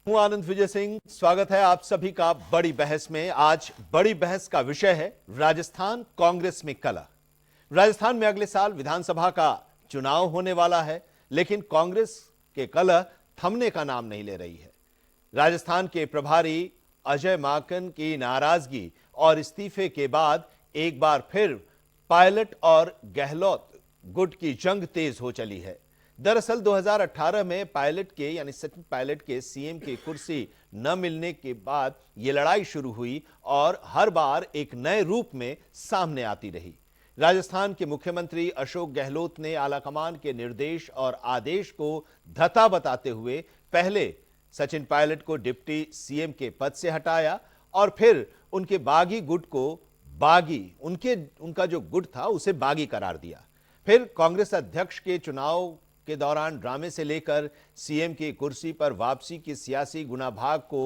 हूं आनंद विजय सिंह। स्वागत है आप सभी का बड़ी बहस में। आज बड़ी बहस का विषय है राजस्थान कांग्रेस में कलह। राजस्थान में अगले साल विधानसभा का चुनाव होने वाला है, लेकिन कांग्रेस के कलह थमने का नाम नहीं ले रही है। राजस्थान के प्रभारी अजय माकन की नाराजगी और इस्तीफे के बाद एक बार फिर पायलट और गहलोत गुट की जंग तेज हो चली है। दरअसल 2018 में पायलट के यानी सचिन पायलट के सीएम की कुर्सी न मिलने के बाद यह लड़ाई शुरू हुई और हर बार एक नए रूप में सामने आती रही। राजस्थान के मुख्यमंत्री अशोक गहलोत ने आलाकमान के निर्देश और आदेश को धता बताते हुए पहले सचिन पायलट को डिप्टी सीएम के पद से हटाया और फिर उनके बागी गुट को उनका जो गुट था उसे बागी करार दिया। फिर कांग्रेस अध्यक्ष के चुनाव के दौरान ड्रामे से लेकर सीएम की कुर्सी पर वापसी की सियासी गुनाभाग को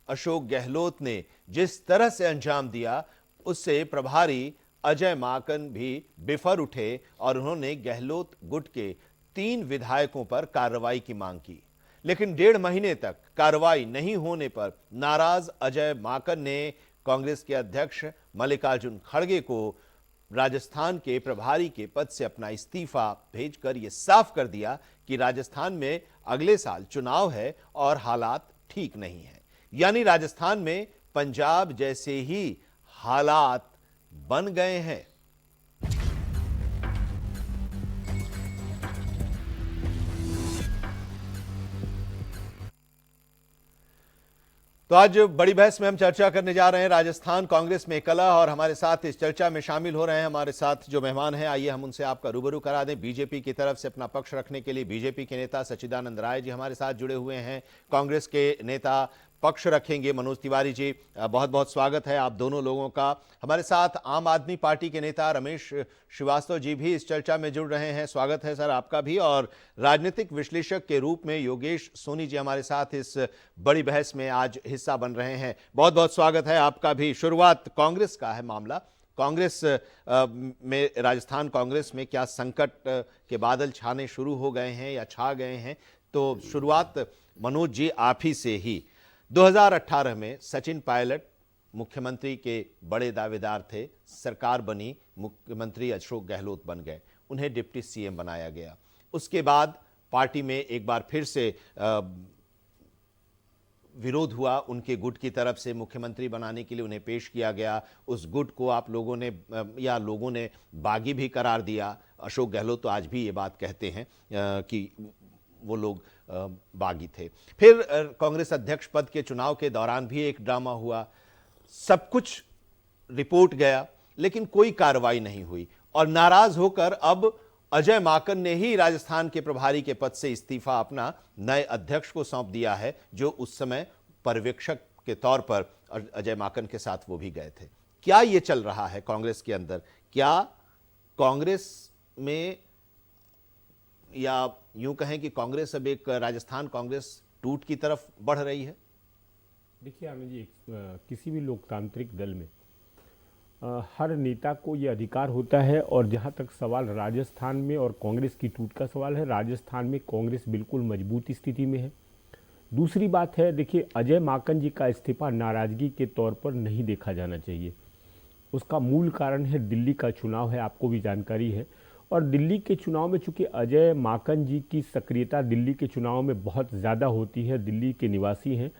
अशोक गहलोत ने जिस तरह से अंजाम दिया, उससे प्रभारी अजय माकन भी बिफर उठे और उन्होंने गहलोत गुट के 3 विधायकों पर कार्रवाई की मांग की। लेकिन 1.5 महीने तक कार्रवाई नहीं होने पर नाराज अजय माकन ने कांग्रेस के अध्यक्ष मल्लिकार्जुन खड़गे को राजस्थान के प्रभारी के पद से अपना इस्तीफा भेजकर यह साफ कर दिया कि राजस्थान में अगले साल चुनाव है और हालात ठीक नहीं है। यानी राजस्थान में पंजाब जैसे ही हालात बन गए हैं। तो आज बड़ी बहस में हम चर्चा करने जा रहे हैं राजस्थान कांग्रेस में कलह, और हमारे साथ इस चर्चा में शामिल हो रहे हैं हमारे साथ जो मेहमान हैं, आइए हम उनसे आपका रूबरू करा दें। बीजेपी की तरफ से अपना पक्ष रखने के लिए बीजेपी के नेता सच्चिदानंद राय जी हमारे साथ जुड़े हुए हैं। कांग्रेस के नेता पक्ष रखेंगे मनोज तिवारी जी। बहुत बहुत स्वागत है आप दोनों लोगों का। हमारे साथ आम आदमी पार्टी के नेता रमेश श्रीवास्तव जी भी इस चर्चा में जुड़ रहे हैं। स्वागत है सर आपका भी। और राजनीतिक विश्लेषक के रूप में योगेश सोनी जी हमारे साथ इस बड़ी बहस में आज हिस्सा बन रहे हैं। बहुत बहुत स्वागत है आपका भी। शुरुआत कांग्रेस का है मामला। कांग्रेस में, राजस्थान कांग्रेस में क्या संकट के बादल छाने शुरू हो गए हैं या छा गए हैं? तो शुरुआत मनोज जी आप ही से ही। 2018 में सचिन पायलट मुख्यमंत्री के बड़े दावेदार थे, सरकार बनी, मुख्यमंत्री अशोक गहलोत बन गए, उन्हें डिप्टी सीएम बनाया गया। उसके बाद पार्टी में एक बार फिर से विरोध हुआ, उनके गुट की तरफ से मुख्यमंत्री बनाने के लिए उन्हें पेश किया गया। उस गुट को आप लोगों ने या लोगों ने बागी भी करार दिया। अशोक गहलोत तो आज भी ये बात कहते हैं कि वो लोग बागी थे। फिर कांग्रेस अध्यक्ष पद के चुनाव के दौरान भी एक ड्रामा हुआ, सब कुछ रिपोर्ट गया, लेकिन कोई कार्रवाई नहीं हुई और नाराज होकर अब अजय माकन ने ही राजस्थान के प्रभारी के पद से इस्तीफा अपना नए अध्यक्ष को सौंप दिया है, जो उस समय पर्यवेक्षक के तौर पर अजय माकन के साथ वो भी गए थे। क्या ये चल रहा है कांग्रेस के अंदर? क्या कांग्रेस में, या यूं कहें कि कांग्रेस अब एक राजस्थान कांग्रेस टूट की तरफ बढ़ रही है? देखिए आनंद जी, किसी भी लोकतांत्रिक दल में हर नेता को ये अधिकार होता है, और जहाँ तक सवाल राजस्थान में और कांग्रेस की टूट का सवाल है, राजस्थान में कांग्रेस बिल्कुल मजबूत स्थिति में है। दूसरी बात है, देखिए अजय माकन जी का इस्तीफा नाराजगी के तौर पर नहीं देखा जाना चाहिए। उसका मूल कारण है दिल्ली का चुनाव है, आपको भी जानकारी है। और दिल्ली के चुनाव में चूंकि अजय माकन जी की सक्रियता दिल्ली के चुनाव में बहुत ज़्यादा होती है, दिल्ली के निवासी हैं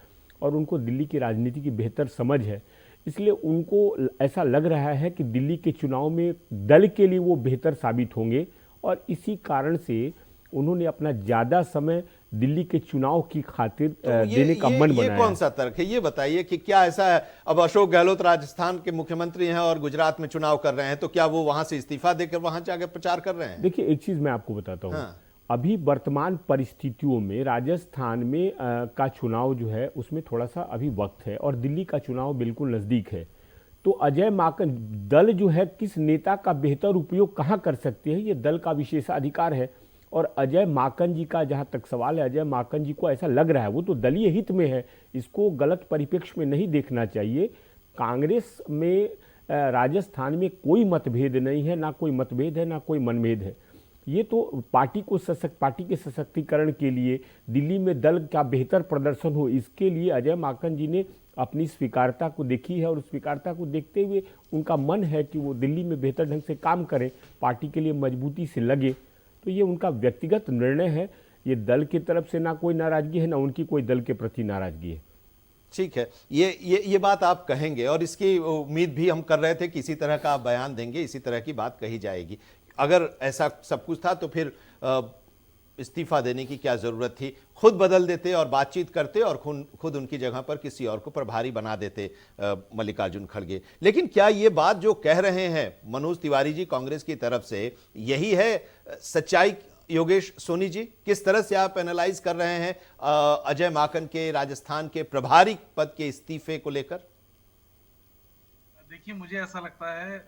और उनको दिल्ली की राजनीति की बेहतर समझ है, इसलिए उनको ऐसा लग रहा है कि दिल्ली के चुनाव में दल के लिए वो बेहतर साबित होंगे, और इसी कारण से उन्होंने अपना ज़्यादा समय दिल्ली के चुनाव की खातिर देने का मन बनाया। ये कौन सा तर्क है? ये बताइए कि क्या ऐसा है, अब अशोक गहलोत राजस्थान के मुख्यमंत्री हैं और गुजरात में चुनाव कर रहे हैं, तो क्या वो वहां से इस्तीफा देकर वहां जाकर प्रचार कर रहे हैं? देखिए एक चीज मैं आपको बताता हूँ। हाँ। अभी वर्तमान परिस्थितियों में राजस्थान में का चुनाव जो है उसमें थोड़ा सा अभी वक्त है, और दिल्ली का चुनाव बिल्कुल नजदीक है। तो अजय माकन दल जो है किस नेता का बेहतर उपयोग कहाँ कर सकते हैं, ये दल का विशेषाधिकार है। और अजय माकन जी का जहाँ तक सवाल है, अजय माकन जी को ऐसा लग रहा है, वो तो दलीय हित में है, इसको गलत परिप्रेक्ष्य में नहीं देखना चाहिए। कांग्रेस में राजस्थान में कोई मतभेद नहीं है, ना कोई मतभेद है ना कोई मनभेद है। ये तो पार्टी के सशक्तिकरण के लिए, दिल्ली में दल का बेहतर प्रदर्शन हो, इसके लिए अजय माकन जी ने अपनी स्वीकार्यता को देखी है और स्वीकार्यता को देखते हुए उनका मन है कि वो दिल्ली में बेहतर ढंग से काम करें, पार्टी के लिए मजबूती से लगे। तो ये उनका व्यक्तिगत निर्णय है, ये दल की तरफ से ना कोई नाराजगी है, ना उनकी कोई दल के प्रति नाराजगी है। ठीक है, ये बात आप कहेंगे और इसकी उम्मीद भी हम कर रहे थे कि इसी तरह का आप बयान देंगे, इसी तरह की बात कही जाएगी। अगर ऐसा सब कुछ था तो फिर इस्तीफा देने की क्या जरूरत थी, खुद बदल देते और बातचीत करते और खुद उनकी जगह पर किसी और को प्रभारी बना देते मल्लिकार्जुन खड़गे। लेकिन क्या ये बात जो कह रहे हैं मनोज तिवारी जी कांग्रेस की तरफ से, यही है सच्चाई? योगेश सोनी जी, किस तरह से आप एनालाइज कर रहे हैं अजय माकन के राजस्थान के प्रभारी पद के इस्तीफे को लेकर? देखिए, मुझे ऐसा लगता है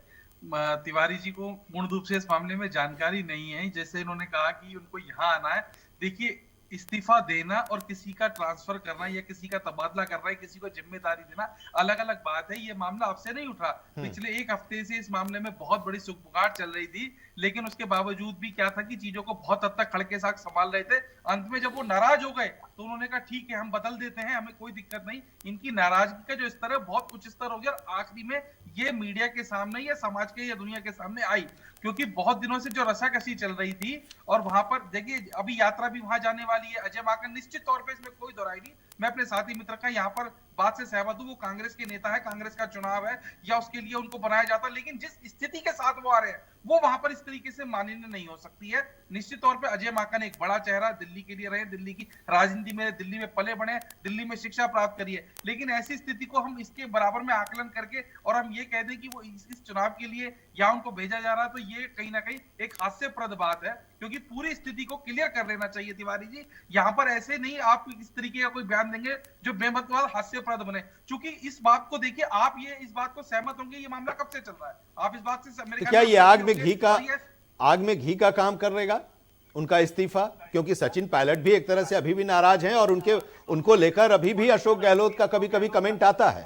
तिवारी जी को पूर्ण रूप से इस मामले में जानकारी नहीं है। जैसे इन्होंने कहा कि उनको यहाँ आना है, देखिए इस्तीफा देना और किसी का ट्रांसफर करना या किसी का तबादला करना है, किसी को जिम्मेदारी देना अलग अलग बात है। ये मामला अब से नहीं उठा, पिछले एक हफ्ते से इस मामले में बहुत बड़ी सुगबुगाहट चल रही थी, लेकिन उसके बावजूद भी क्या था कि चीजों को बहुत हद तक खड़के साथ संभाल रहे थे। अंत में जब वो नाराज हो गए तो उन्होंने कहा ठीक है, हम बदल देते हैं, हमें कोई दिक्कत नहीं। इनकी नाराजगी का जो स्तर है बहुत उच्च स्तर हो गया और आखिरी में ये मीडिया के सामने या समाज के या दुनिया के सामने आई, क्योंकि बहुत दिनों से जो रसाकसी चल रही थी और वहां पर देखिए अभी यात्रा भी वहां जाने वाली है अजय माकन, निश्चित तौर पे इसमें कोई दोहराई नहीं। मैं अपने साथी मित्र का यहाँ पर बात से सहमत हूं, वो कांग्रेस के नेता है, कांग्रेस का चुनाव है या उसके लिए उनको बनाया जाता, लेकिन जिस स्थिति के साथ वो आ रहे हैं वो वहां पर इस तरीके से माननीय नहीं हो सकती है। निश्चित तौर पे अजय माकन एक बड़ा चेहरा दिल्ली के लिए रहे, दिल्ली की राजनीति में, दिल्ली में पले बढ़े, दिल्ली में शिक्षा प्राप्त करी है, लेकिन ऐसी स्थिति को हम इसके बराबर में आकलन करके और हम ये कह दें कि वो इस चुनाव के लिए या उनको भेजा जा रहा है, तो ये कहीं ना कहीं एक हास्यप्रद बात है, क्योंकि पूरी स्थिति को क्लियर कर लेना चाहिए तिवारी जी। यहाँ पर ऐसे नहीं आप इस तरीके का कोई बयान देंगे जो बेमतवाल हास्यप्रद बने, क्योंकि इस बात को देखिए, आप ये इस बात को सहमत होंगे ये मामला कब से चल रहा है, आप इस बात से मेरे तो क्या ये आग में घी का काम करेगा उनका इस्तीफा? क्योंकि सचिन पायलट भी एक तरह से अभी भी नाराज हैं और उनको लेकर अभी भी अशोक गहलोत का कभी कभी कमेंट आता है।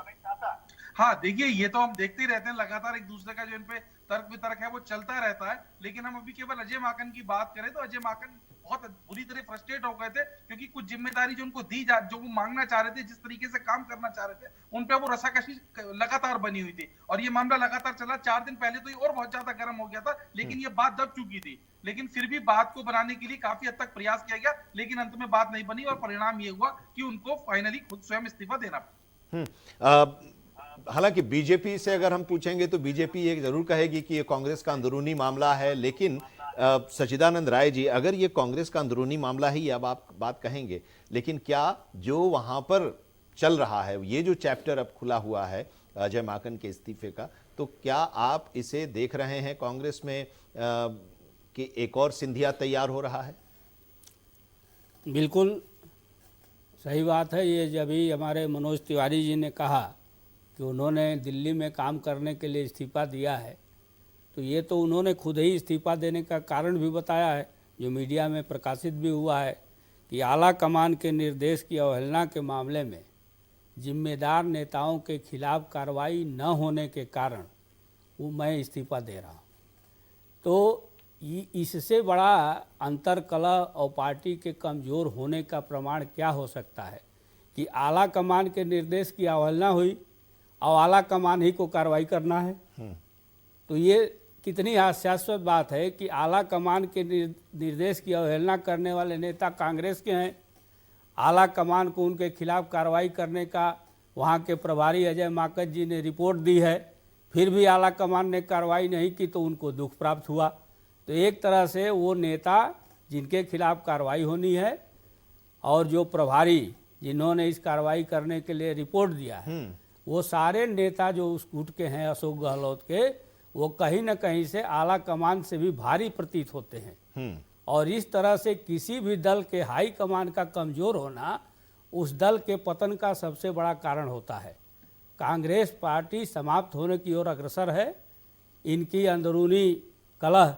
हाँ देखिए, ये तो हम देखते ही रहते हैं लगातार, एक दूसरे का जो इन पे तर्क वितर्क है वो चलता रहता है, लेकिन हम अभी केवल अजय माकन की बात करें तो अजय माकन बहुत बुरी तरह फ्रस्ट्रेट हो गए थे, क्योंकि कुछ जिम्मेदारी जो उनको जो वो मांगना चाह रहे थे, जिस तरीके से काम करना चाह रहे थे, उन पे वो रसाकशी लगातार बनी हुई थी और ये मामला लगातार चला। 4 दिन पहले तो ये और बहुत ज्यादा गर्म हो गया था, लेकिन ये बात दब चुकी थी, लेकिन फिर भी बात को बनाने के लिए काफी हद तक प्रयास किया गया, लेकिन अंत में बात नहीं बनी और परिणाम ये हुआ कि उनको फाइनली खुद स्वयं इस्तीफा देना पड़ा। हालांकि बीजेपी से अगर हम पूछेंगे तो बीजेपी ये जरूर कहेगी कि ये कांग्रेस का अंदरूनी मामला है, लेकिन सच्चिदानंद राय जी, अगर ये कांग्रेस का अंदरूनी मामला ही अब आप बात कहेंगे, लेकिन क्या जो वहां पर चल रहा है, ये जो चैप्टर अब खुला हुआ है अजय माकन के इस्तीफे का, तो क्या आप इसे देख रहे हैं कांग्रेस में कि एक और सिंधिया तैयार हो रहा है? बिल्कुल सही बात है। ये जब भी हमारे मनोज तिवारी जी ने कहा कि उन्होंने दिल्ली में काम करने के लिए इस्तीफा दिया है, तो ये तो उन्होंने खुद ही इस्तीफा देने का कारण भी बताया है, जो मीडिया में प्रकाशित भी हुआ है कि आला कमान के निर्देश की अवहेलना के मामले में जिम्मेदार नेताओं के खिलाफ कार्रवाई न होने के कारण वो मैं इस्तीफा दे रहा हूँ। तो इससे बड़ा अंतर्कलह और पार्टी के कमज़ोर होने का प्रमाण क्या हो सकता है कि आला कमान के निर्देश की अवहेलना हुई और आला कमान ही को कार्रवाई करना है। तो ये कितनी हास्यास्पद बात है कि आला कमान के निर्देश की अवहेलना करने वाले नेता कांग्रेस के हैं, आला कमान को उनके खिलाफ कार्रवाई करने का वहाँ के प्रभारी अजय माकन जी ने रिपोर्ट दी है, फिर भी आला कमान ने कार्रवाई नहीं की तो उनको दुख प्राप्त हुआ। तो एक तरह से वो नेता जिनके खिलाफ कार्रवाई होनी है और जो प्रभारी जिन्होंने इस कार्रवाई करने के लिए रिपोर्ट दिया है, वो सारे नेता जो उस गुट के हैं अशोक गहलोत के, वो कहीं न कहीं से आला कमान से भी भारी प्रतीत होते हैं। और इस तरह से किसी भी दल के हाई कमान का कमज़ोर होना उस दल के पतन का सबसे बड़ा कारण होता है। कांग्रेस पार्टी समाप्त होने की ओर अग्रसर है, इनकी अंदरूनी कलह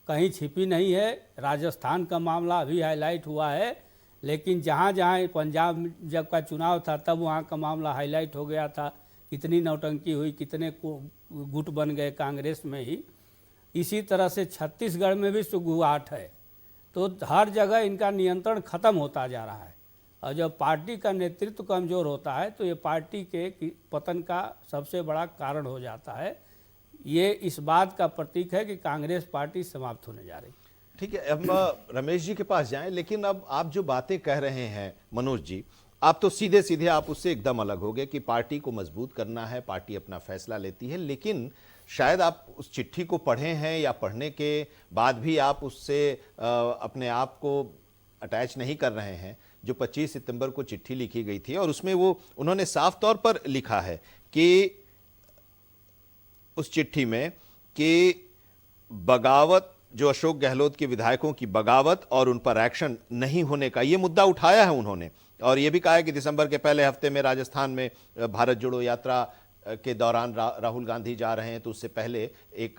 कहीं छिपी नहीं है। राजस्थान का मामला अभी हाईलाइट हुआ है, लेकिन जहाँ जहाँ पंजाब जब का चुनाव था तब वहाँ का मामला हाईलाइट हो गया था, कितनी नौटंकी हुई, कितने गुट बन गए कांग्रेस में ही। इसी तरह से छत्तीसगढ़ में भी सुगुआट है। तो हर जगह इनका नियंत्रण खत्म होता जा रहा है और जब पार्टी का नेतृत्व कमज़ोर होता है तो ये पार्टी के पतन का सबसे बड़ा कारण हो जाता है। ये इस बात का प्रतीक है कि कांग्रेस पार्टी समाप्त होने जा रही है। ठीक है, अब रमेश जी के पास जाएं, लेकिन अब आप जो बातें कह रहे हैं मनोज जी, आप तो सीधे सीधे आप उससे एकदम अलग हो गए कि पार्टी को मजबूत करना है, पार्टी अपना फैसला लेती है, लेकिन शायद आप उस चिट्ठी को पढ़े हैं या पढ़ने के बाद भी आप उससे अपने आप को अटैच नहीं कर रहे हैं। जो 25 सितंबर को चिट्ठी लिखी गई थी और उसमें वो उन्होंने साफ तौर पर लिखा है कि उस चिट्ठी में कि बगावत, जो अशोक गहलोत के विधायकों की बगावत और उन पर एक्शन नहीं होने का ये मुद्दा उठाया है उन्होंने, और ये भी कहा है कि दिसंबर के पहले हफ्ते में राजस्थान में भारत जोड़ो यात्रा के दौरान राहुल गांधी जा रहे हैं, तो उससे पहले एक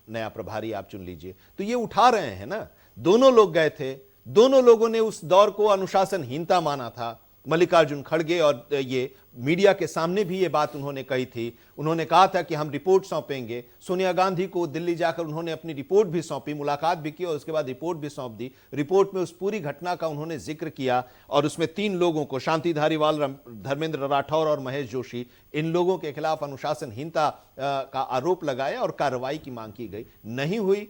नया प्रभारी आप चुन लीजिए। तो ये उठा रहे हैं ना, दोनों लोग गए थे, दोनों लोगों ने उस दौर को अनुशासनहीनता माना था। मल्लिकार्जुन खड़गे और ये मीडिया के सामने भी ये बात उन्होंने कही थी। उन्होंने कहा था कि हम रिपोर्ट सौंपेंगे। सोनिया गांधी को दिल्ली जाकर उन्होंने अपनी रिपोर्ट भी सौंपी, मुलाकात भी की और उसके बाद रिपोर्ट भी सौंप दी। रिपोर्ट में उस पूरी घटना का उन्होंने जिक्र किया और उसमें 3 लोगों को, शांति धारीवाल, धर्मेंद्र राठौर और महेश जोशी, इन लोगों के खिलाफ अनुशासनहीनता का आरोप लगाया और कार्रवाई की मांग की गई। नहीं हुई।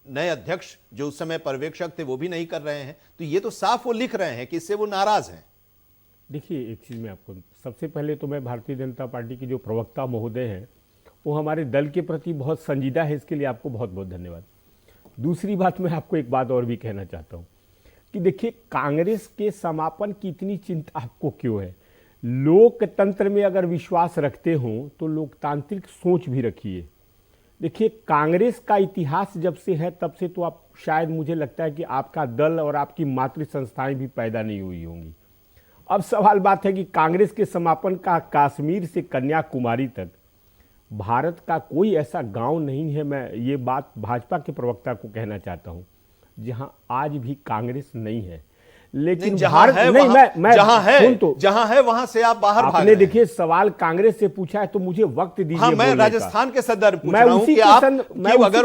नए अध्यक्ष जो उस समय पर्यवेक्षक थे वो भी नहीं कर रहे हैं। तो ये तो साफ वो लिख रहे हैं कि इससे वो नाराज हैं। देखिए, एक चीज़ मैं आपको, सबसे पहले तो मैं भारतीय जनता पार्टी के जो प्रवक्ता महोदय हैं वो हमारे दल के प्रति बहुत संजीदा है, इसके लिए आपको बहुत बहुत धन्यवाद। दूसरी बात, मैं आपको एक बात और भी कहना चाहता हूँ कि देखिए, कांग्रेस के समापन की इतनी चिंता आपको क्यों है? लोकतंत्र में अगर विश्वास रखते हों तो लोकतांत्रिक सोच भी रखिए। देखिए, कांग्रेस का इतिहास जब से है तब से तो आप शायद, मुझे लगता है कि आपका दल और आपकी मातृ संस्थाएं भी पैदा नहीं हुई होंगी। अब सवाल बात है कि कांग्रेस के समापन का कश्मीर से कन्याकुमारी तक भारत का कोई ऐसा गांव नहीं है, मैं ये बात भाजपा के प्रवक्ता को कहना चाहता हूं, जहां आज भी कांग्रेस नहीं है। लेकिन जहां है, नहीं, मैं जहां है वहां से आप बाहर भाग रहे आपने हैं। देखिए, सवाल कांग्रेस से पूछा है तो मुझे वक्त दीजिए। हाँ, मैं राजस्थान के सदर पूछ रहा हूं कि आप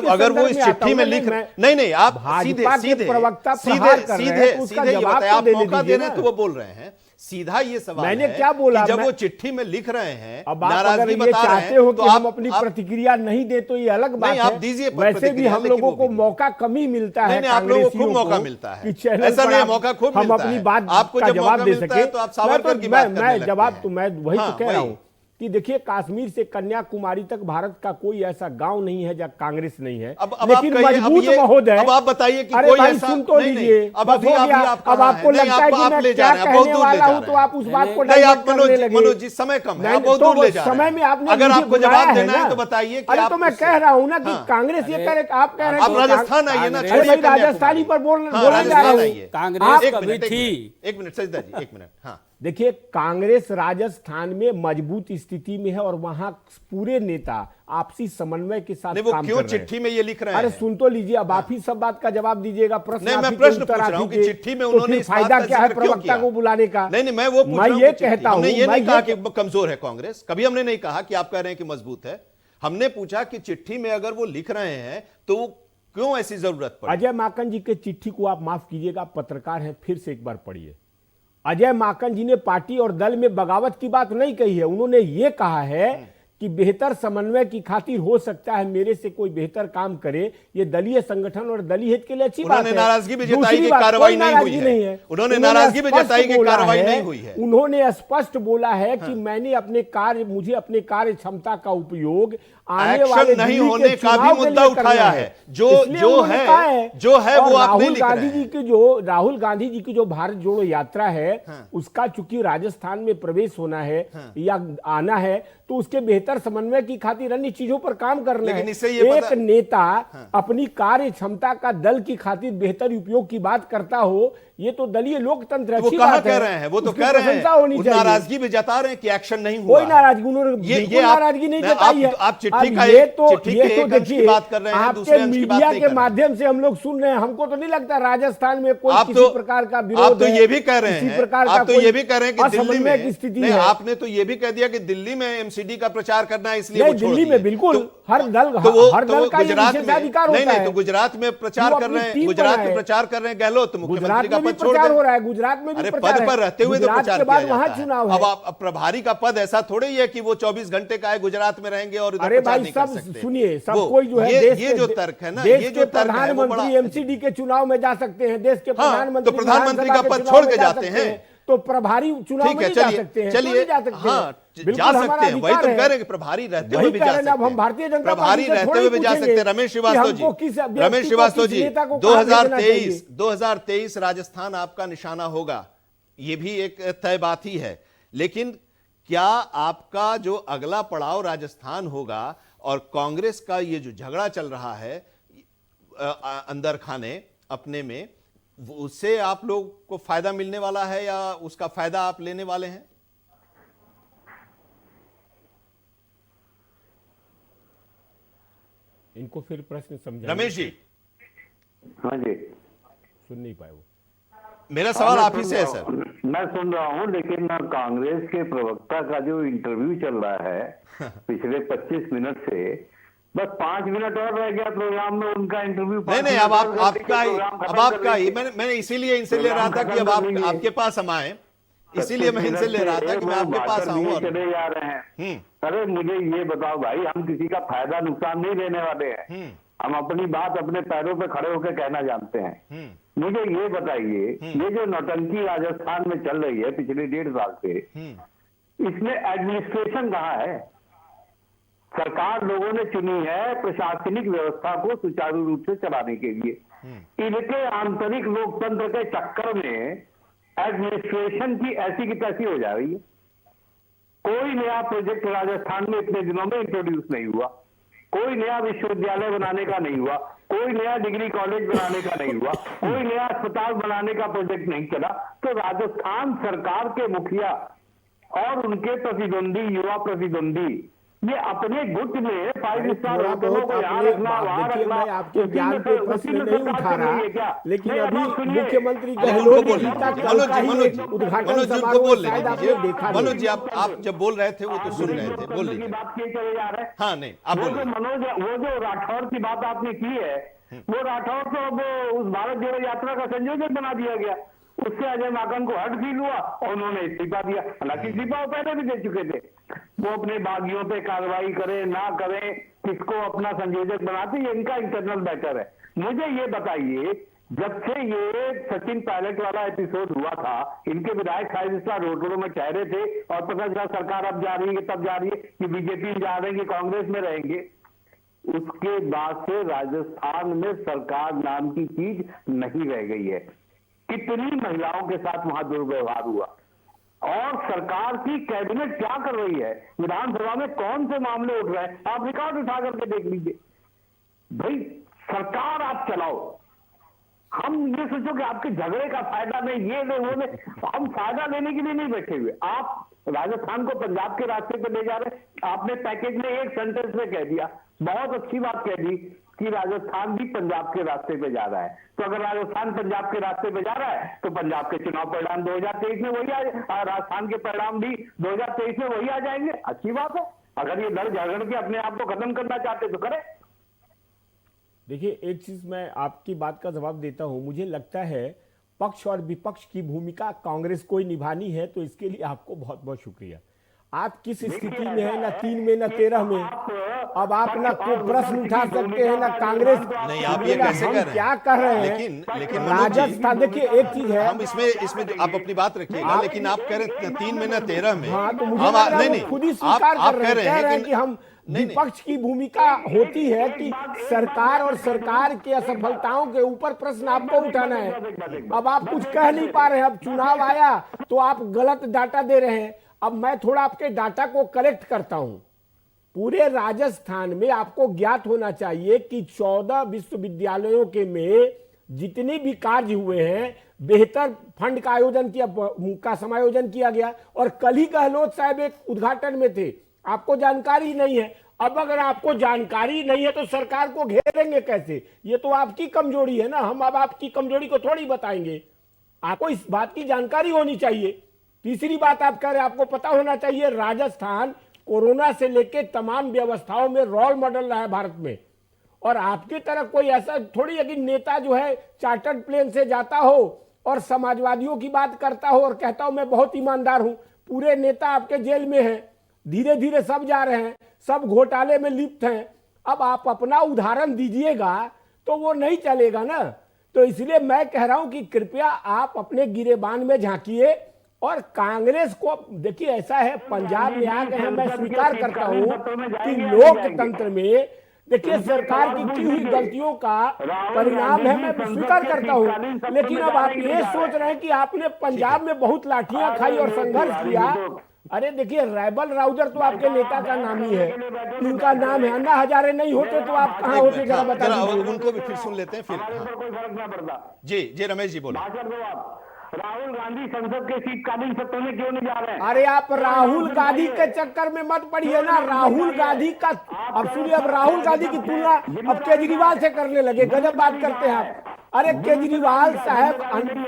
अगर वो इस चिट्ठी में लिख नहीं, आप सीधे प्रवक्ता सीधे ये बताएं, आप मौका दे रहे हैं तो वो बोल रहे हैं। सीधा ये सवाल मैंने है क्या बोला, जब वो चिट्ठी में लिख रहे हैं, अब आप नाराजगी अगर ये बता रहे चाहते हो हैं, कि हम अपनी प्रतिक्रिया नहीं दे तो ये अलग बात है। आप दीजिए वैसे भी हम लोगों को मौका कम ही मिलता है। नहीं, आप लोगों को खूब मौका मिलता है, ऐसा नहीं, मौका खूब हम मिलता अपनी है। बात आपको का जब जवाब मौका दे मिलता है सके तो आप सावरकर की बात करने लगते मैं हैं। जवाब तो मैं वही तो कह रहा हूँ कि देखिए, कश्मीर से कन्याकुमारी तक भारत का कोई ऐसा गांव नहीं है जहां कांग्रेस नहीं है। लेकिन मजबूत महोदय, अब आप बताइए कि अरे कोई भाई ऐसा सुन तो लीजिए। अब आपको लगता है कि मैं क्या कहने वाला हूं तो आप उस बात को डाइवर्ट करने लगे। मनोज जी, समय कम है, आप बहुत दूर ले जा रहे हैं। समय में आपने अगर मुझे आपको बुलाया जवाब है देना है ना, तो बताइए कि अरे तो मैं कह रहा हूं ना कि कांग्रेस ये कह रहे, आप कह रहे हैं आप राजस्थान आइए ना, अरे भाई राजस्थानी पर बोलने जा रहा हूं। कांग्रेस कभी थी। एक मिनट सजदा जी, एक मिनट। हाँ, देखिए, कांग्रेस राजस्थान में मजबूत स्थिति में है और वहां पूरे नेता आपसी समन्वय के साथ काम कर रहे हैं। क्यों चिट्ठी में ये लिख रहे हैं? अरे सुन तो लीजिए, अब आप ही सब बात का जवाब दीजिएगा। प्रश्न नहीं, मैं आप ही प्रश्न के उत्तर पूछ रहा आप हूं ही कि के, चिट्ठी में तो उन्होंने फिर इस बात फायदा का क्या है जिक्र क्यों प्रवक्ता किया? को बुलाने का? नहीं, मैं वो पूछ मैं रहा हूं ये कि कहता हूं, हमने ये मैं नहीं कहा ये कि कमजोर है कांग्रेस, कभी हमने नहीं कहा कि आप कह रहे हैं कि मजबूत है। हमने पूछा कि चिट्ठी में अगर वो लिख रहे हैं तो क्यों ऐसी जरूरत पड़ी? अजय माकन जी के चिट्ठी को आप माफ कीजिएगा, पत्रकार हैं, फिर से एक बार पढ़िए। अजय माकन जी ने पार्टी और दल में बगावत की बात नहीं कही है। उन्होंने ये कहा है कि बेहतर समन्वय की खातिर हो सकता है मेरे से कोई बेहतर काम करे, ये दलीय संगठन और दलीय हित के लिए अच्छी बात है। उन्होंने नाराजगी भी जताई कि कार्रवाई नहीं हुई है। उन्होंने नाराजगी भी जताई कि कार्रवाई नहीं हुई है। उन्होंने स्पष्ट बोला है कि मैंने मुझे अपने कार्य क्षमता का उपयोग आने वाले नहीं होने का भी मुद्दा उठाया है। जो है वो आपने लिख रहे हैं। राहुल गांधी जी की जो भारत जोड़ो यात्रा है, उसका चूंकि राजस्थान में प्रवेश होना है या आना है, तो उसके बेहतर समन्वय की खातिर अन्य चीजों पर काम करना है। एक नेता अपनी कार्य क्षमता का दल की खातिर बेहतर उपयोग की बात करता हो, ये तो दलीय लोकतंत्र है, वो अच्छी कहाँ बात कह है। रहे हैं, वो तो उसकी कह रहे हैं, प्रशंसा होनी वो चाहिए। नाराजगी भी जता रहे हैं कि एक्शन नहीं हुआ। कोई नाराजगी उन्होंने बिल्कुल नाराजगी नहीं जताई है। आप चिट्ठी अब का ये एक तो चिट्ठी के एक अंश की देखिए, बात कर रहे हैं, दूसरे आपके अंश की बात मीडिया नहीं के कर रहे हैं। माध्यम से हम लोग सुन रहे हैं, हमको तो नहीं लगता राजस्थान में कोई आप किसी तो प्रकार का आप विरोध तो है, ये भी कह रहे किसी हैं, प्रकार का आप तो कोई ये भी कह रहे हैं कि दिल्ली असमन्वय की में स्थिति नहीं, है। आपने तो ये भी कह दिया कि दिल्ली में एमसीडी का प्रचार करना है इसलिए नहीं, वो छोड़ दिल्ली दिए। में बिल्कुल हर तो दल का ये गुजरात में विशेषाधिकार नहीं होता नहीं है। तो गुजरात में प्रचार वो कर अपनी रहे हैं, टीम गुजरात बनाए। में प्रचार कर रहे हैं गहलोत, तो गुजरात मुख्यमंत्री का में भी पद छोड़ प्रचार दें। हो रहा है, गुजरात में भी अरे प्रचार पद है। पर रहते हुए तो गुजरात प्रचार के किया बाद वहां जाता है। चुनाव अब है। आप प्रभारी का पद ऐसा थोड़े ही है कि वो 24 घंटे का है, गुजरात में रहेंगे और उधर अरे प्रचार भाई नहीं कर सब सकते। सुनिए, सब वो कोई जो है ये जो तर्क है ना, देश ये के जो तर्क है वो बड़ा प्रधानमंत्री एमसीडी के चुनाव में जा सकते हैं, देश के हाँ, प्रधानमंत्री तो प्रधानमंत्री विधानसभा का पद के छोड़ चुनाव के में जा जाते सकते हैं। तो प्रभारी चुनाव ठीक में है, नहीं जा चलिए सकते हैं, क्यों चलिए नहीं जा सकते हाँ हैं? जा बिल्कुल सकते हमारा हैं, वही तो अधिकार कह है। रहे हैं कि प्रभारी रहते वही हुए भी कह जा रहे हैं, सकते अब हम हैं, भारतीय जनता प्रभारी पार्टी से रहते थोड़ी हुए भी जा पूछेंगे सकते हैं। रमेश कि श्रीवास्तव हमको जी, किस अभ्यर्थी रमेश को, श्रीवास्तव किस जी, नेता को कहाँ भेजना चाहिए। 2023 राजस्थान आपका निशाना होगा, ये भी एक तय बात ही है, लेकिन क्या आपका जो अगला पड़ाव राजस्थान होगा और कांग्रेस का ये जो झगड़ा चल रहा है अंदर खाने अपने में, उससे आप लोग को फायदा मिलने वाला है या उसका फायदा आप लेने वाले हैं? इनको फिर प्रश्न समझा, रमेश जी हाँ जी, सुन नहीं पाए वो। मेरा सवाल आप ही से है सर। मैं सुन रहा हूँ, लेकिन कांग्रेस के प्रवक्ता का जो इंटरव्यू चल रहा है पिछले 25 मिनट से, बस 5 मिनट और रह गया प्रोग्राम में उनका इंटरव्यू। नहीं अब आपका ही मैंने इसीलिए इनसे ले रहा था कि अब आपके पास हम आए, इसीलिए मैं इनसे ले रहा था कि मैं आपके पास आऊं और चले जा रहे हैं। अरे मुझे ये बताओ भाई, हम किसी का फायदा नुकसान नहीं लेने वाले हैं, हम अपनी बात अपने पैरों पे खड़े होकर कहना जानते हैं। मुझे ये बताइए, ये जो नौटंकी राजस्थान में चल रही है पिछले 1.5 साल से, इसमें एडमिनिस्ट्रेशन कहाँ है? सरकार लोगों ने चुनी है प्रशासनिक व्यवस्था को सुचारू रूप से चलाने के लिए, इनके आंतरिक लोकतंत्र के चक्कर में एडमिनिस्ट्रेशन की ऐसी की तैसी हो जा रही है। कोई नया प्रोजेक्ट राजस्थान में इतने दिनों में इंट्रोड्यूस नहीं हुआ, कोई नया विश्वविद्यालय बनाने का नहीं हुआ, कोई नया डिग्री कॉलेज बनाने का नहीं हुआ, कोई नया अस्पताल बनाने का प्रोजेक्ट नहीं चला। तो राजस्थान सरकार के मुखिया और उनके प्रतिद्वंदी, युवा प्रतिद्वंदी, ये अपने गुट में 5 स्टार होटलों को यहाँ रखना, वहां रखना, मैं आपके ज्ञान पे प्रश्न नहीं उठा रहा, लेकिन अभी मुख्यमंत्री गहलोत जी का कल का ही एक उद्घाटन समारोह शायद आपने देखा। मनोज जी आप जब बोल रहे थे वो तो सुन रहे थे, बोल लीजिए। बात किए चले जा रहे हैं। हाँ नहीं आप बोलिए। मनोज, वो जो राठौर की बात आपने की है, वो राठौर तो अब उस भारत जोड़ो यात्रा का संयोजक बना दिया गया, उससे अजय माकन को हर्ट फील हुआ और उन्होंने इस्तीफा दिया। हालांकि इस्तीफा वो पहले भी दे चुके थे। वो अपने बागियों पे कार्रवाई करें ना करें, किसको अपना संयोजक बनाते, ये इनका इंटरनल मैटर है। मुझे ये बताइए, जब से ये सचिन पायलट वाला एपिसोड हुआ था, इनके विधायक 5 स्टार होटलों में कह रहे थे और पता चला सरकार अब जा रही है, तब जा रही है कि बीजेपी में जा रहे हैं कि कांग्रेस में रहेंगे। उसके बाद से राजस्थान में सरकार नाम की चीज नहीं रह गई है। कितनी महिलाओं के साथ वहां दुर्व्यवहार हुआ, और सरकार की कैबिनेट क्या कर रही है, विधानसभा में कौन से मामले उठ रहे हैं, आप रिकॉर्ड उठा करके देख लीजिए। भाई सरकार आप चलाओ, हम ये सोचो कि आपके झगड़े का फायदा नहीं, ये नहीं वो नहीं, हम फायदा लेने के लिए नहीं बैठे हुए। आप राजस्थान को पंजाब के रास्ते पे ले जा रहे हैं। आपने पैकेज में एक सेंटेंस में कह दिया, बहुत अच्छी बात कह दी कि राजस्थान भी पंजाब के रास्ते पे जा रहा है। तो अगर राजस्थान पंजाब के रास्ते पे जा रहा है तो पंजाब के चुनाव परिणाम 2023 में वही राजस्थान के परिणाम भी 2023 में वही आ जाएंगे। अच्छी बात है, अगर ये लड़ झगड़ के अपने आप को खत्म करना चाहते तो करें। देखिए, एक चीज मैं आपकी बात का जवाब देता हूं। मुझे लगता है पक्ष और विपक्ष की भूमिका कांग्रेस को ही निभानी है, तो इसके लिए आपको बहुत बहुत शुक्रिया। आप किस स्थिति में है, ना 3 में ना 13 में, अब आप ना कोई प्रश्न उठा सकते हैं ना कांग्रेस। नहीं आप ये कैसे हम कर रहे हैं? क्या कर रहे हैं, लेकिन मनोज जी, राजस्थान, देखिए एक चीज है, हम इसमें आप अपनी बात रखिएगा, लेकिन आप कह रहे हैं 3 में ना 13 में। हाँ, तो मुझे हम लग रहा है नहीं वो खुद ही स्वीकार आप कर कह रहे हैं कि हम नहीं, विपक्ष की भूमिका होती है कि सरकार और सरकार की असफलताओं के ऊपर प्रश्न आपको उठाना है। अब आप कुछ कह नहीं पा रहे हैं, अब चुनाव आया तो आप गलत डाटा दे रहे हैं। अब मैं थोड़ा आपके डाटा को करेक्ट करता हूं। पूरे राजस्थान में आपको ज्ञात होना चाहिए कि 14 विश्वविद्यालयों के में जितने भी कार्य हुए हैं बेहतर फंड का आयोजन का समायोजन किया गया। और कल ही गहलोत साहब एक उद्घाटन में थे, आपको जानकारी नहीं है। अब अगर आपको जानकारी नहीं है तो सरकार को घेरेंगे कैसे? ये तो आपकी कमजोरी है ना, हम अब आपकी कमजोरी को थोड़ी बताएंगे। आपको इस बात की जानकारी होनी चाहिए। तीसरी बात आप कह रहे हैं, आपको पता होना चाहिए राजस्थान कोरोना से लेकर तमाम व्यवस्थाओं में रोल मॉडल रहा है भारत में। और आपकी तरह कोई ऐसा थोड़ी है कि नेता जो है चार्टर्ड प्लेन से जाता हो और समाजवादियों की बात करता हो और कहता हो मैं बहुत ईमानदार हूं। पूरे नेता आपके जेल में हैं, धीरे धीरे सब जा रहे हैं, सब घोटाले में लिप्त हैं। अब आप अपना उदाहरण दीजिएगा तो वो नहीं चलेगा ना। तो इसलिए मैं कह रहा हूं कि कृपया आप अपने गिरेबान में झांकिए और कांग्रेस को देखिए। ऐसा है, पंजाब में आ गए हैं, मैं स्वीकार करता हूं कि लोकतंत्र में देखिए सरकार की हुई गलतियों का परिणाम है, मैं स्वीकार करता हूं। लेकिन अब आप ये सोच रहे हैं कि आपने पंजाब में बहुत लाठियां खाई और संघर्ष किया। अरे देखिए, रैबल राउजर तो आपके नेता का नाम ही है, इनका नाम है। अन्ना हजारे नहीं होते तो आप कहां होते, जरा बता दीजिए। उनको भी फिर सुन लेते हैं फिर। कोई फर्क ना पड़ता। जी रमेश जी बोलो। भाषण दो आप। राहुल गांधी संसद के शीतकालीन सत्र में क्यों नहीं जा रहे हैं? अरे आप राहुल गांधी के चक्कर में मत पड़िए ना। राहुल गांधी का अब सुनिए, अब राहुल गांधी की तुलना अब केजरीवाल से करने लगे। गजब बात करते हैं आप। अरे केजरीवाल साहब,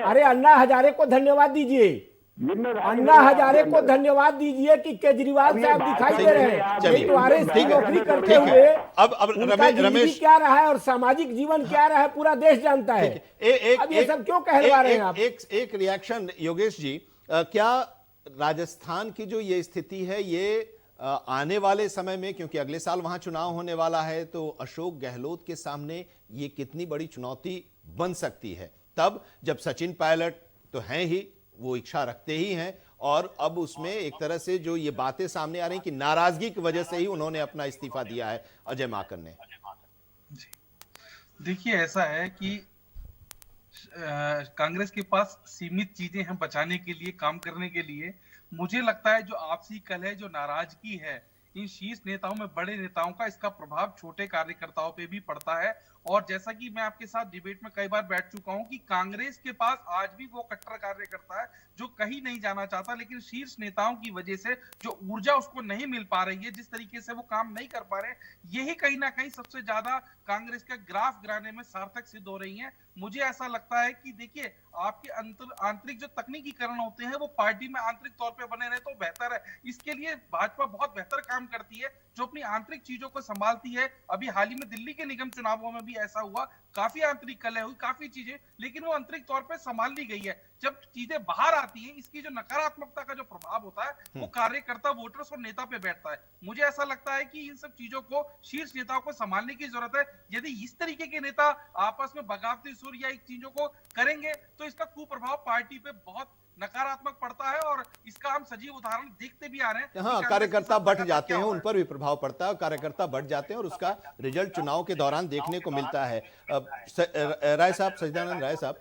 अरे अन्ना हजारे को धन्यवाद दीजिए, अन्ना हजारे को धन्यवाद दीजिए कि केजरीवाल साहब दिखाई दे रहे हैं। चलिए, आरएस की ठीक है, नौकरी करते ठीक है। हुए अब रमेश क्या रहा है और सामाजिक जीवन क्या रहा है पूरा देश जानता है। अब ये सब क्यों कहलवा रहे हैं आप? एक रिएक्शन योगेश जी, क्या राजस्थान की जो ये स्थिति है ये आने वाले समय में, क्योंकि अगले साल वहां चुनाव होने वाला है, तो अशोक गहलोत के सामने ये कितनी बड़ी चुनौती बन सकती है? तब जब सचिन पायलट तो हैं ही, वो इच्छा रखते ही हैं, और अब उसमें एक तरह से जो ये बातें सामने आ रही कि नाराजगी की वजह से ही उन्होंने अपना इस्तीफा दिया है अजय माकन ने। देखिए, ऐसा है कि कांग्रेस के पास सीमित चीजें हैं बचाने के लिए, काम करने के लिए। मुझे लगता है जो आपसी कलह, जो नाराजगी है इन शीर्ष नेताओं में, बड़े नेताओं का, इसका प्रभाव छोटे कार्यकर्ताओं पे भी पड़ता है। और जैसा कि मैं आपके साथ डिबेट में कई बार बैठ चुका हूं कि कांग्रेस के पास आज भी वो कट्टर कार्यकर्ता है जो कहीं नहीं जाना चाहता, लेकिन शीर्ष नेताओं की वजह से जो ऊर्जा उसको नहीं मिल पा रही है, जिस तरीके से वो काम नहीं कर पा रहे, यही कहीं ना कहीं सबसे ज्यादा कांग्रेस का ग्राफ गिराने में सार्थक सिद्ध हो रही है। मुझे ऐसा लगता है कि देखिए, आपके आंतरिक जो तकनीकीकरण होते हैं वो पार्टी में आंतरिक तौर पे बने रहे तो बेहतर है। इसके लिए भाजपा बहुत बेहतर काम करती है जो अपनी आंतरिक चीजों को संभालती है। अभी हाल ही में दिल्ली के निगम चुनावों में भी ऐसा हुआ, काफी आंतरिक कलह हुई, काफी चीजें, लेकिन वो आंतरिक तौर पे संभाल ली गई है। जब चीजें बाहर आती हैं, इसकी जो नकारात्मकता का जो प्रभाव होता है वो कार्यकर्ता, वोटर्स और नेता पे बैठता है। मुझे ऐसा लगता है कि इन सब चीजों को शीर्ष नेताओं को संभालने की जरूरत है। यदि इस तरीके के नेता आपस में बगावती सुर या इन चीजों को करेंगे तो इसका कुप्रभाव पार्टी पे बहुत नकारात्मक पड़ता है, और इसका हम सजीव उदाहरण देखते भी आ रहे हैं। हाँ, कार्यकर्ता बढ़ जाते हैं, उन पर भी प्रभाव पड़ता है, और कार्यकर्ता बढ़ जाते हैं और उसका रिजल्ट चुनाव के दौरान देखने को मिलता है। राय साहब, सच्चिदानंद राय साहब,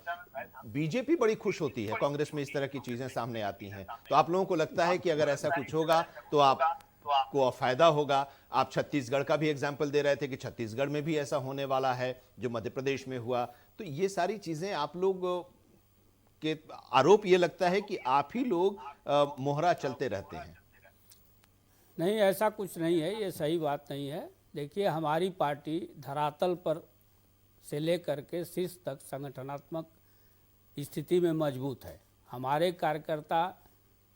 बीजेपी बड़ी खुश होती है कांग्रेस में इस तरह की चीजें सामने आती हैं, तो आप लोगों को लगता है कि अगर ऐसा कुछ होगा तो आपको फायदा होगा? आप छत्तीसगढ़ का भी एग्जाम्पल दे रहे थे कि छत्तीसगढ़ में भी ऐसा होने वाला है जो मध्य प्रदेश में हुआ, तो ये सारी चीजें आप लोग के आरोप ये लगता है कि आप ही लोग मोहरा चलते रहते हैं। नहीं, ऐसा कुछ नहीं है, ये सही बात नहीं है। देखिए, हमारी पार्टी धरातल पर से लेकर के शीर्ष तक संगठनात्मक स्थिति में मजबूत है। हमारे कार्यकर्ता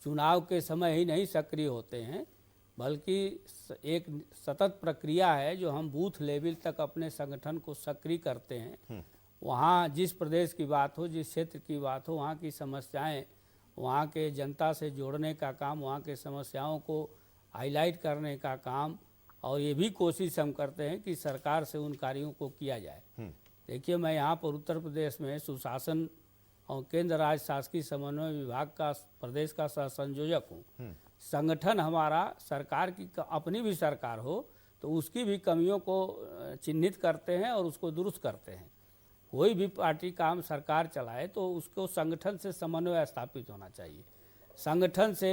चुनाव के समय ही नहीं सक्रिय होते हैं, बल्कि एक सतत प्रक्रिया है जो हम बूथ लेवल तक अपने संगठन को सक्रिय करते हैं। वहाँ जिस प्रदेश की बात हो, जिस क्षेत्र की बात हो, वहाँ की समस्याएं, वहाँ के जनता से जोड़ने का काम, वहाँ के समस्याओं को हाईलाइट करने का काम, और ये भी कोशिश हम करते हैं कि सरकार से उन कार्यों को किया जाए। देखिए, मैं यहाँ पर उत्तर प्रदेश में सुशासन और केंद्र राज्य शासकीय समन्वय विभाग का प्रदेश का सह संयोजक हूँ। संगठन हमारा सरकार की, अपनी भी सरकार हो तो उसकी भी कमियों को चिन्हित करते हैं और उसको दुरुस्त करते हैं। कोई भी पार्टी काम सरकार चलाए तो उसको संगठन से समन्वय स्थापित होना चाहिए, संगठन से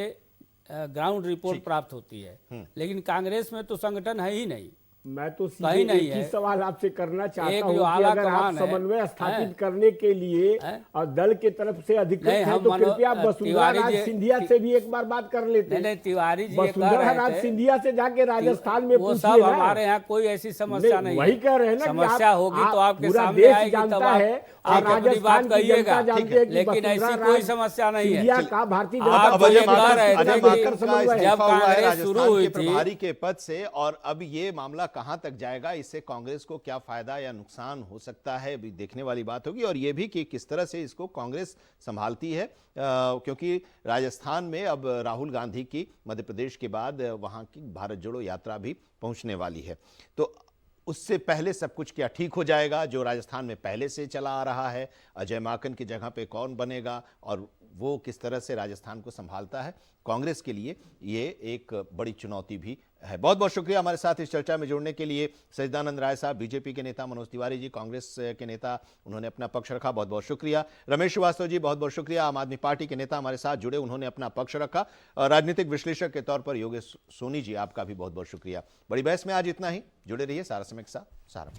ग्राउंड रिपोर्ट प्राप्त होती है। लेकिन कांग्रेस में तो संगठन है ही नहीं, मैं तो सीधे कहीं नहीं एक ही है। सवाल आपसे करना चाहता एक हूँ जो कि आला अगर आप कमान है, समन्वय स्थापित है, करने के लिए और दल के तरफ से अधिकृत नहीं, है हम तो मनो- कृपया वसुंधरा तिवारी राज जी- सिंधिया से भी एक बार बात कर लेते। नहीं नहीं, तिवारी जी ये कह वसुंधरा रहे राज थे सिंधिया से जाके राजस्थान में वो पूछिए सब ना। हमारे यहाँ कोई ऐसी समस्या नहीं वही है। कह रहे हैं ना कि समस्या आप- होगी तो आप आपके पूरा सामने देश आएगी तब जानता आप है और अपनी राजस्थान बात की कहिएगा, जनता जानती है कि लेकिन वसुंधरा ऐसी कोई राज समस्या नहीं है। सिंधिया का भारतीय आप जनता अब जो अजय ये कह माकन रहे अजय थे माकन कि का समन्वय है। इस्तीफा जब हुआ है कांग्रेस शुरू राजस्थान हुई के थी, प्रभारी के पद से, और अब ये मामला कहां तक जाएगा, इससे कांग्रेस को क्या फायदा या नुकसान हो सकता है, अभी देखने वाली बात होगी। और ये भी कि किस तरह से इसको कांग्रेस संभालती है, क्योंकि राजस्थान में अब राहुल गांधी की मध्य प्रदेश के बाद वहां की भारत जोड़ो यात्रा भी पहुंचने वाली है। तो उससे पहले सब कुछ क्या ठीक हो जाएगा जो राजस्थान में पहले से चला आ रहा है, अजय माकन की जगह पे कौन बनेगा और वो किस तरह से राजस्थान को संभालता है, कांग्रेस के लिए ये एक बड़ी चुनौती भी है। बहुत बहुत शुक्रिया हमारे साथ इस चर्चा में जुड़ने के लिए सच्चिदानंद राय साहब, बीजेपी के नेता मनोज तिवारी जी, कांग्रेस के नेता, उन्होंने अपना पक्ष रखा, बहुत बहुत शुक्रिया। रमेश श्रीवास्तव जी, बहुत बहुत शुक्रिया, आम आदमी पार्टी के नेता हमारे साथ जुड़े, उन्होंने अपना पक्ष रखा। राजनीतिक विश्लेषक के तौर पर योगेश सोनी जी, आपका भी बहुत बहुत शुक्रिया। बड़ी बहस में आज इतना ही, जुड़े रहिए सारा समय के साथ, सहारा।